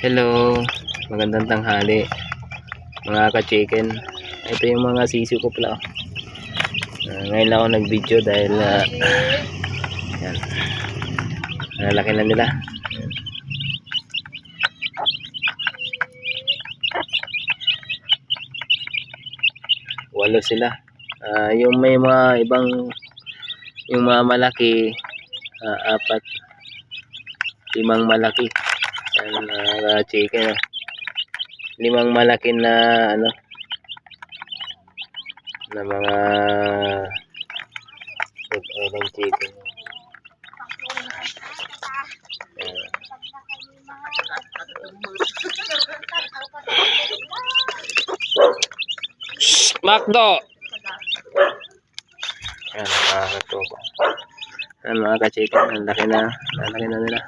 Hello, magandang tanghali mga ka-chicken. Ito yung mga sisiw ko pala. Ngayon lang ako nag-video dahil yan, nalaki na nila. Walo sila. Yung may mga ibang, yung mga malaki, apat, limang malaki. Yan, mga chicken. Limang malaki na ano, na mga ibang chicken. Makdo! Yan, mga katuko. Yan, mga ka-chicken. Ang laki na nila.